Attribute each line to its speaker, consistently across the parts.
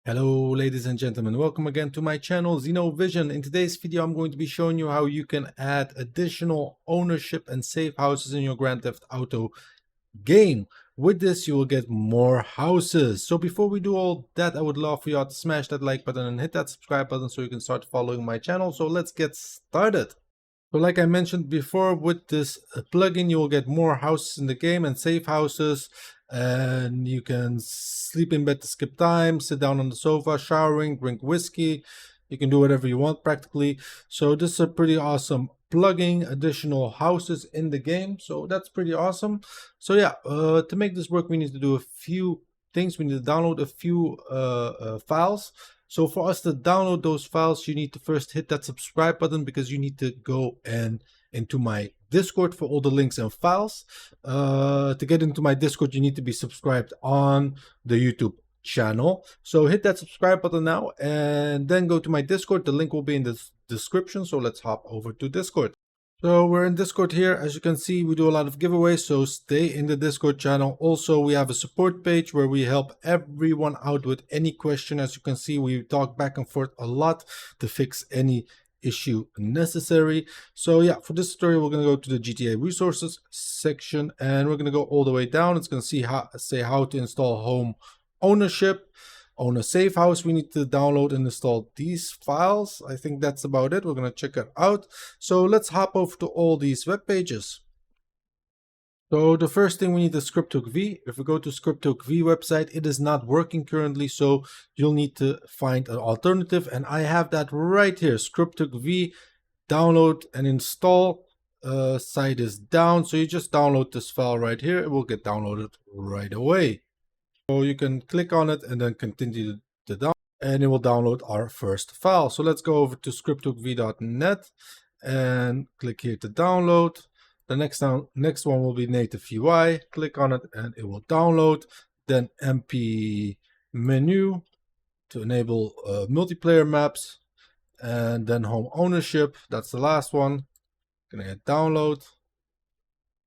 Speaker 1: Hello ladies and gentlemen, welcome again to my channel ZinoVision. In today's video I'm going to be showing you how you can add additional ownership and safe houses in your Grand Theft Auto game. With this you will get more houses. So before we do all that, I would love for you all to smash that like button and hit that subscribe button so you can start following my channel. So let's get started. So like I mentioned before, with this plugin you will get more houses in the game and safe houses, and you can sleep in bed to skip time, sit down on the sofa, showering, drink whiskey. You can do whatever you want practically. So this is a pretty awesome plugin, additional houses in the game. So that's pretty awesome. So yeah, to make this work we need to do a few things. We need to download a few files. So for us to download those files, you need to first hit that subscribe button, because you need to go into my Discord for all the links and files. To get into my Discord, you need to be subscribed on the YouTube channel. So hit that subscribe button now and then go to my Discord. The link will be in the description. So let's hop over to Discord. So we're in Discord here. As you can see, we do a lot of giveaways, so stay in the Discord channel. Also, we have a support page where we help everyone out with any question. As you can see, we talk back and forth a lot to fix any issue necessary. So yeah, for this tutorial, we're going to go to the GTA resources section and we're going to go all the way down. It's going to say how to install home ownership. On a safe house, we need to download and install these files. I think that's about it. We're going to check it out. So let's hop over to all these web pages. So the first thing, we need the 𝐑𝐞𝐜𝐸. If we go to 𝐑𝐞𝐜𝐸 website, it is not working currently, so you'll need to find an alternative, and I have that right here. 𝐑𝐞𝐜𝐸, download and install. Site is down, so you just download this file right here. It will get downloaded right away. So you can click on it and then continue to download, and it will download our first file. So let's go over to 𝐑𝐞𝐜𝐸.net and click here to download. The next one will be native UI. Click on it and it will download. Then MP menu to enable multiplayer maps, and then home ownership. That's the last one. Gonna hit download.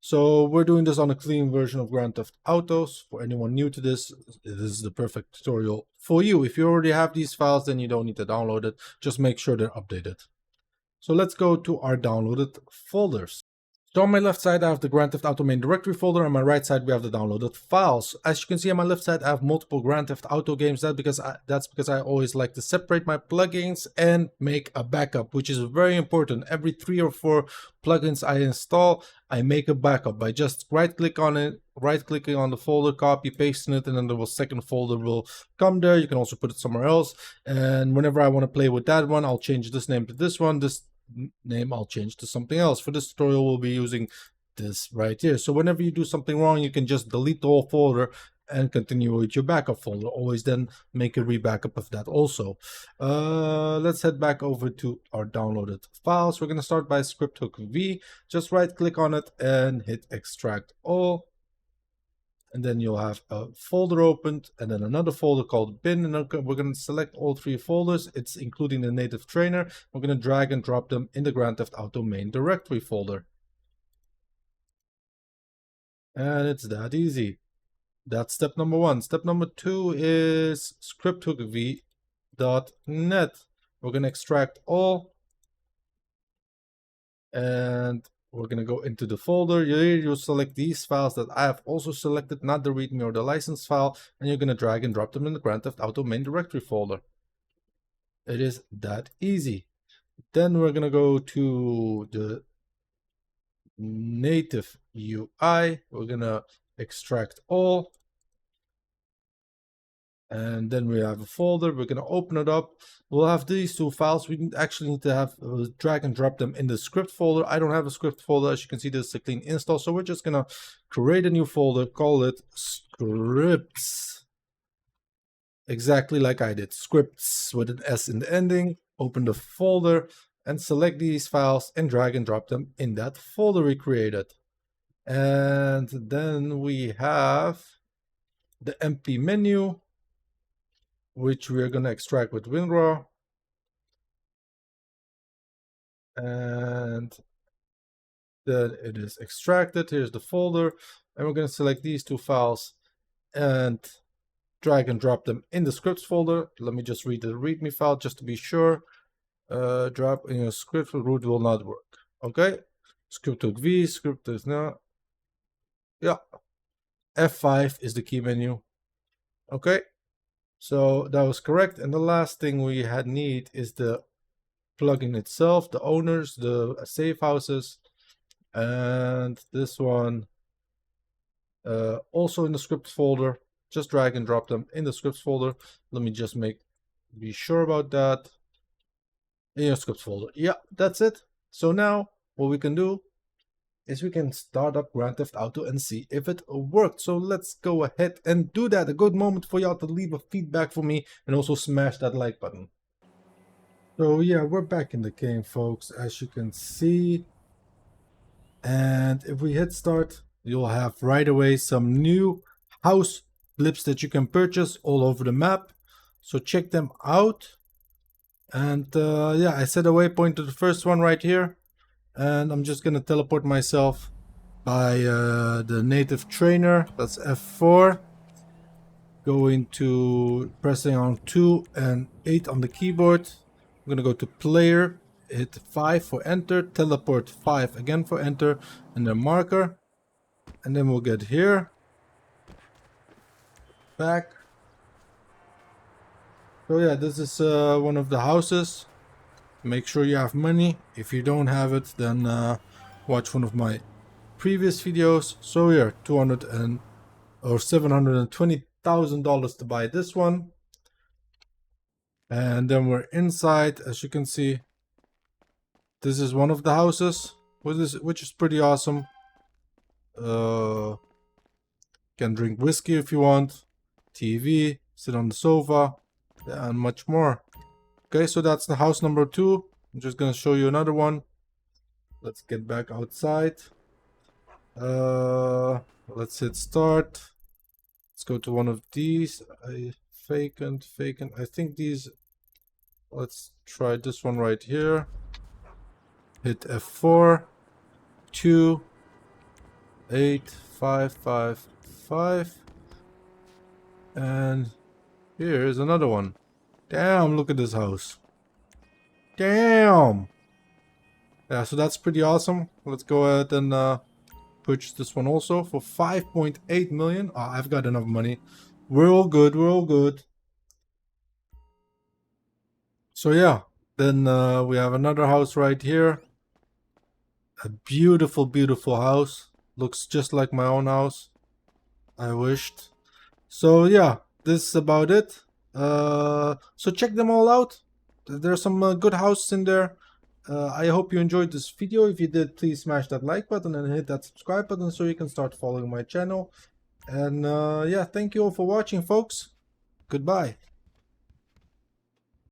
Speaker 1: So we're doing this on a clean version of Grand Theft Autos. For anyone new to this, this is the perfect tutorial for you. If you already have these files, then you don't need to download it. Just make sure they're updated. So let's go to our downloaded folders. So on my left side, I have the Grand Theft Auto main directory folder. On my right side, we have the downloaded files. As you can see on my left side, I have multiple Grand Theft Auto games. That's because I always like to separate my plugins and make a backup, which is very important. Every 3 or 4 plugins I install, I make a backup by just right-click on it, right-clicking on the folder, copy, pasting it, and then the second folder will come there. You can also put it somewhere else. And whenever I want to play with that one, I'll change this name to this one. This name I'll change to something else. For this tutorial, we'll be using this right here. So whenever you do something wrong, you can just delete the whole folder and continue with your backup folder. Always then make a re-backup of that also. Let's head back over to our downloaded files. We're going to start by 𝐑𝐞𝐜𝐸. Just right click on it and hit extract all. And then you'll have a folder opened and then another folder called bin. And we're going to select all 3 folders. It's including the native trainer. We're going to drag and drop them in the Grand Theft Auto main directory folder. And it's that easy. That's step number 1. Step number 2 is 𝐑𝐞𝐜𝐸.net. We're going to extract all. And we're going to go into the folder. You'll select these files that I have also selected, not the README or the license file, and you're going to drag and drop them in the Grand Theft Auto main directory folder. It is that easy. Then we're going to go to the native UI. We're going to extract all. And then we have a folder. We're going to open it up. We'll have these 2 files. We actually need to have drag and drop them in the script folder. I don't have a script folder. As you can see, this is a clean install. So we're just going to create a new folder, call it scripts. Exactly like I did. Scripts with an S in the ending. Open the folder and select these files and drag and drop them in that folder we created. And then we have the MP menu, which we are going to extract with WinRAR. And then it is extracted. Here's the folder. And we're going to select these 2 files and drag and drop them in the scripts folder. Let me just read the readme file just to be sure. Drop in your script root will not work. Okay, 𝐑𝐞𝐜𝐸, script is not. Yeah, F5 is the key menu. Okay, so that was correct. And the last thing we need is the plugin itself, the owners, the safe houses, and this one also in the scripts folder. Just drag and drop them in the scripts folder. Let me just be sure about that. In your scripts folder. Yeah, that's it. So now what we can do is we can start up Grand Theft Auto and see if it worked. So let's go ahead and do that. A good moment for y'all to leave a feedback for me and also smash that like button. So yeah, we're back in the game, folks, as you can see. And if we hit start, you'll have right away some new house blips that you can purchase all over the map. So check them out. And yeah, I set a waypoint to the first one right here, and I'm just gonna teleport myself by the native trainer. That's F4. Going to pressing on 2 and 8 on the keyboard. I'm gonna go to player, hit 5 for enter, teleport 5 again for enter, and then marker, and then we'll get here, back. So yeah, this is one of the houses. Make sure you have money. If you don't have it, then watch one of my previous videos. So here, $720,000 to buy this one. And then we're inside, as you can see. This is one of the houses, which is pretty awesome. Can drink whiskey if you want. TV, sit on the sofa. And much more. Okay, so that's the house number 2. I'm just gonna show you another one. Let's get back outside. Let's hit start. Let's go to one of these. Vacant. I think these. Let's try this one right here. Hit F4. 2 8 5 5 5. And here's another one. Damn, look at this house. Damn. Yeah, so that's pretty awesome. Let's go ahead and purchase this one also for 5.8 million. Oh, I've got enough money. We're all good. We're all good. So yeah, then we have another house right here. A beautiful, beautiful house. Looks just like my own house. I wished. So yeah, this is about it. So check them all out. There's some good houses in there. I hope you enjoyed this video. If you did, please smash that like button and hit that subscribe button so you can start following my channel. And yeah, thank you all for watching, folks. Goodbye.